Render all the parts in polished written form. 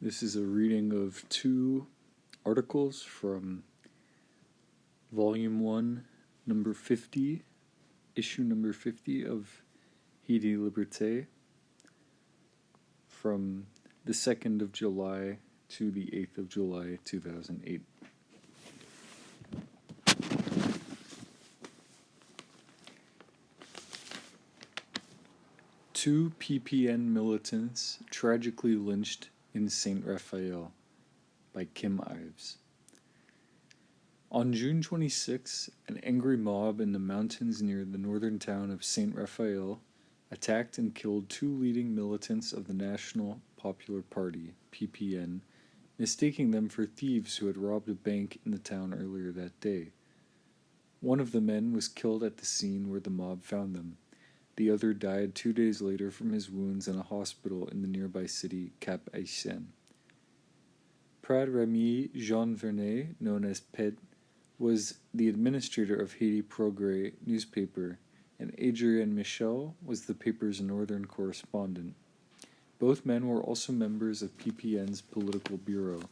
This is a reading of two articles from Volume 1, number 50, issue number 50 of Hedi Liberté, from the 2nd of July to the 8th of July 2008. Two PPN militants tragically lynched in Saint Raphael by Kim Ives. On June 26, an angry mob in the mountains near the northern town of Saint Raphael attacked and killed two leading militants of the National Popular Party, PPN, mistaking them for thieves who had robbed a bank in the town earlier that day. One of the men was killed at the scene where the mob found them. The other died 2 days later from his wounds in a hospital in the nearby city Cap-Haïtien. Prad Remy Jean Vernet, known as Pet, was the administrator of Haiti Progrès newspaper, and Adrien Michel was the paper's northern correspondent. Both men were also members of PPN's political bureau.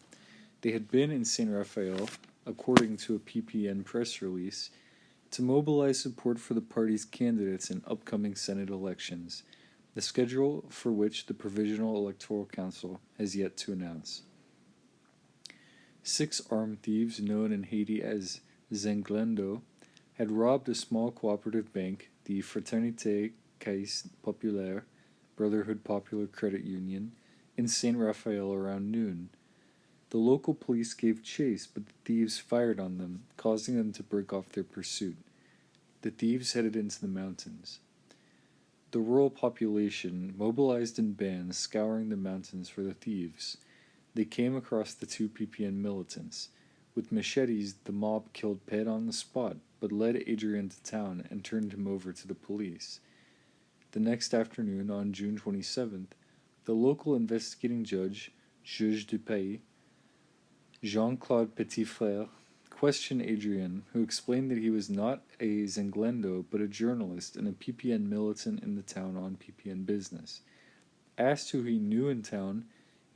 They had been in Saint Raphael, according to a PPN press release, to mobilize support for the party's candidates in upcoming Senate elections, the schedule for which the Provisional Electoral Council has yet to announce. 6 armed thieves, known in Haiti as Zenglendo, had robbed a small cooperative bank, the Fraternité Caisse Populaire, Brotherhood Popular Credit Union, in Saint Raphael around noon. The local police gave chase, but the thieves fired on them, causing them to break off their pursuit. The thieves headed into the mountains. The rural population mobilized in bands, scouring the mountains for the thieves. They came across the two PPN militants. With machetes, the mob killed Pet on the spot, but led Adrien to town and turned him over to the police. The next afternoon, on June 27th, the local investigating judge, Juge du Pays, Jean-Claude Petitfrère, questioned Adrien, who explained that he was not a Zenglendo but a journalist and a PPN militant in the town on PPN business. Asked who he knew in town,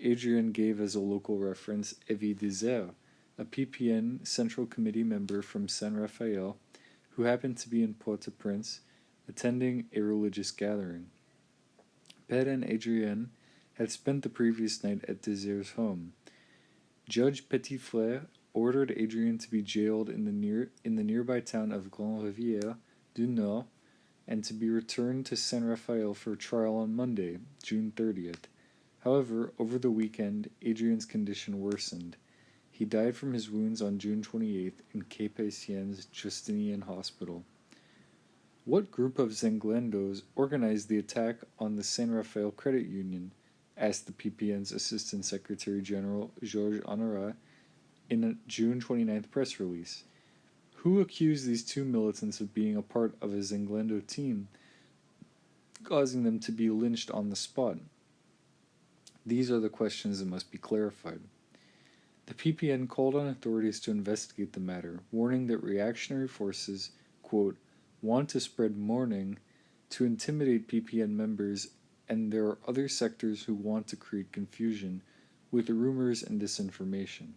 Adrien gave as a local reference Evie Desert, a PPN Central Committee member from Saint Raphael, who happened to be in Port-au-Prince, attending a religious gathering. Pet and Adrien had spent the previous night at Desert's home. Judge Petitfrère ordered Adrien to be jailed in the nearby town of Grand-Rivière du Nord and to be returned to Saint Raphael for trial on Monday, June 30th. However, over the weekend, Adrien's condition worsened. He died from his wounds on June 28th in Cap-Haïtien's Justinian Hospital. What group of Zenglendos organized the attack on the Saint Raphael Credit Union? Asked the PPN's Assistant Secretary General Georges Honorat in a June 29th press release. Who accused these two militants of being a part of a Zenglendo team, causing them to be lynched on the spot? These are the questions that must be clarified. The PPN called on authorities to investigate the matter, warning that reactionary forces, quote, want to spread mourning to intimidate PPN members, and there are other sectors who want to create confusion with rumors and disinformation.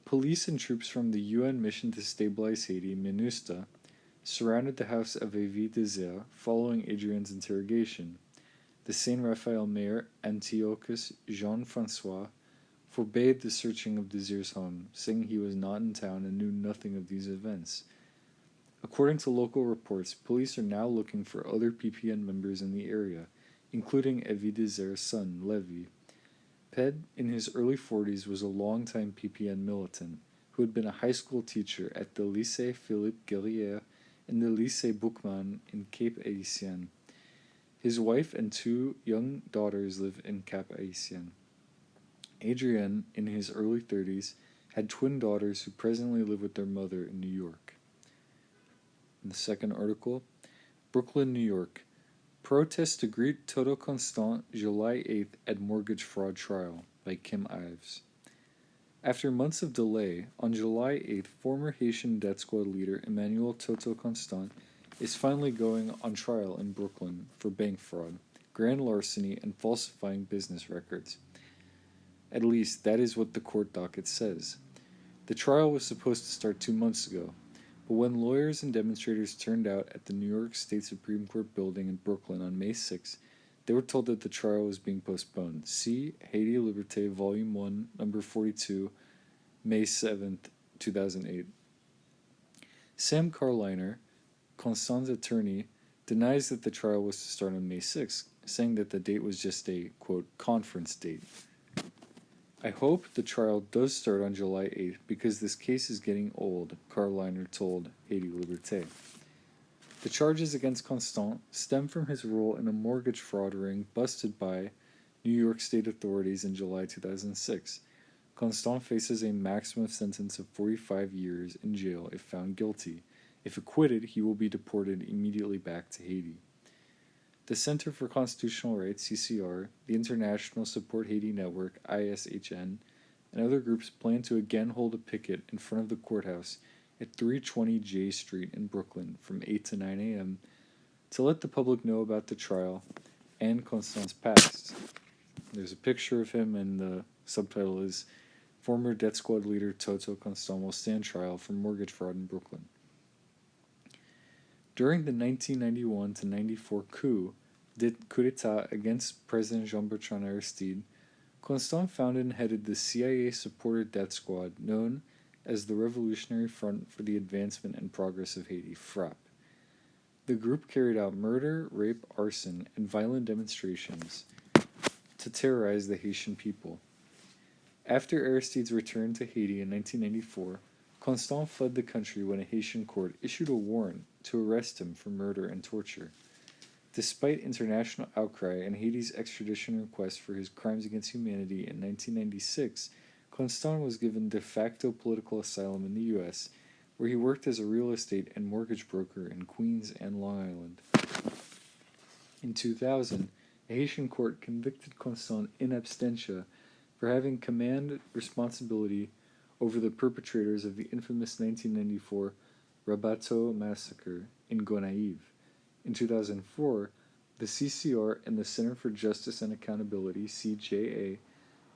Police and troops from the UN mission to stabilize Haiti, MINUSTAH, surrounded the house of Evie Desert following Adrien's interrogation. The Saint Raphael mayor, Antiochus Jean-Francois, forbade the searching of Desert's home, saying he was not in town and knew nothing of these events. According to local reports, police are now looking for other PPN members in the area, including Evie Desert's son, Levi. Pet, in his early 40s, was a longtime PPN militant who had been a high school teacher at the Lycée Philippe Guerrière and the Lycée Boukman in Cap-Haïtien. His wife and 2 young daughters live in Cap-Haïtien. Adrien, in his early 30s, had twin daughters who presently live with their mother in New York. In the second article, Brooklyn, New York. Protests to greet Toto Constant July 8th at mortgage fraud trial by Kim Ives. After months of delay, on July 8th, former Haitian death squad leader Emmanuel Toto Constant is finally going on trial in Brooklyn for bank fraud, grand larceny, and falsifying business records. At least, that is what the court docket says. The trial was supposed to start 2 months ago, but when lawyers and demonstrators turned out at the New York State Supreme Court building in Brooklyn on May 6, they were told that the trial was being postponed. See Haiti Liberté, Volume 1, Number 42, May 7th, 2008. Sam Carliner, Constant's attorney, denies that the trial was to start on May 6th, saying that the date was just a, quote, conference date. I hope the trial does start on July 8th because this case is getting old, Carliner told Haiti Liberté. The charges against Constant stem from his role in a mortgage fraud ring busted by New York State authorities in July 2006. Constant faces a maximum sentence of 45 years in jail if found guilty. If acquitted, he will be deported immediately back to Haiti. The Center for Constitutional Rights, CCR, the International Support Haiti Network, ISHN, and other groups plan to again hold a picket in front of the courthouse at 320 J Street in Brooklyn from 8 to 9 a.m. to let the public know about the trial and Constant's past. There's a picture of him, and the subtitle is Former Death Squad leader Toto Constant will stand trial for mortgage fraud in Brooklyn. During the 1991 to 94 coup d'etat against President Jean-Bertrand Aristide, Constant founded and headed the CIA-supported death squad known as the Revolutionary Front for the Advancement and Progress of Haiti, FRAP. The group carried out murder, rape, arson, and violent demonstrations to terrorize the Haitian people. After Aristide's return to Haiti in 1994, Constant fled the country when a Haitian court issued a warrant to arrest him for murder and torture. Despite international outcry and Haiti's extradition request for his crimes against humanity in 1996, Constant was given de facto political asylum in the U.S., where he worked as a real estate and mortgage broker in Queens and Long Island. In 2000, a Haitian court convicted Constant in absentia for having command responsibility over the perpetrators of the infamous 1994 Rabato massacre in Gonaïves. In 2004, the CCR and the Center for Justice and Accountability, CJA,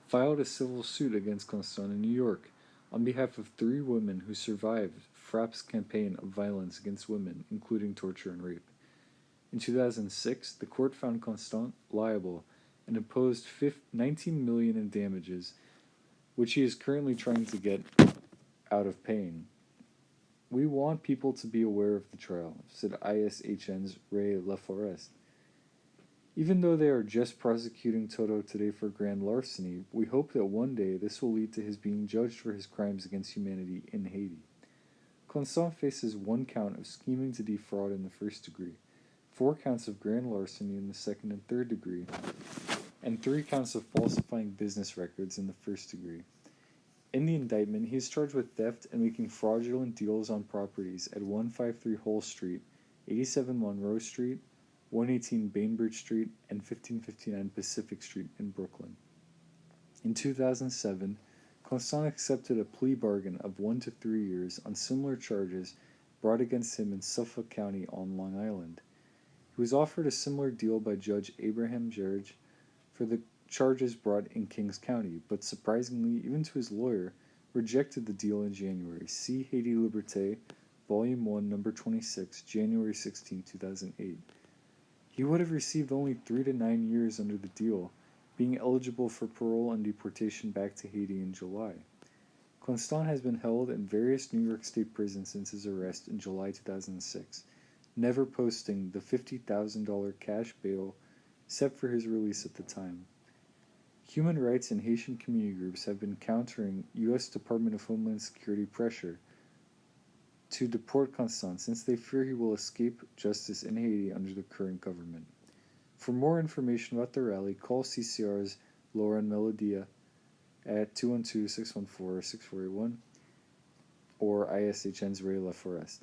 filed a civil suit against Constant in New York on behalf of 3 women who survived FRAP's campaign of violence against women, including torture and rape. In 2006, the court found Constant liable and imposed $19 million in damages, which he is currently trying to get out of paying. We want people to be aware of the trial, said ISHN's Ray LaForest. Even though they are just prosecuting Toto today for grand larceny, we hope that one day this will lead to his being judged for his crimes against humanity in Haiti. Constant faces 1 count of scheming to defraud in the first degree, 4 counts of grand larceny in the second and third degree, and 3 counts of falsifying business records in the first degree. In the indictment, he is charged with theft and making fraudulent deals on properties at 153 Hull Street, 87 Monroe Street, 118 Bainbridge Street, and 1559 Pacific Street in Brooklyn. In 2007, Constant accepted a plea bargain of 1 to 3 years on similar charges brought against him in Suffolk County on Long Island. He was offered a similar deal by Judge Abraham Gerge for the charges brought in Kings County, but surprisingly, even to his lawyer, rejected the deal in January. See Haiti Liberté, Volume 1, Number 26, January 16, 2008. He would have received only 3 to 9 years under the deal, being eligible for parole and deportation back to Haiti in July. Constant has been held in various New York State prisons since his arrest in July 2006, never posting the $50,000 cash bail set for his release at the time. Human rights and Haitian community groups have been countering U.S. Department of Homeland Security pressure to deport Constant since they fear he will escape justice in Haiti under the current government. For more information about the rally, call CCR's Lauren Melodia at 212-614-6481 or ISHN's Ray LaForest.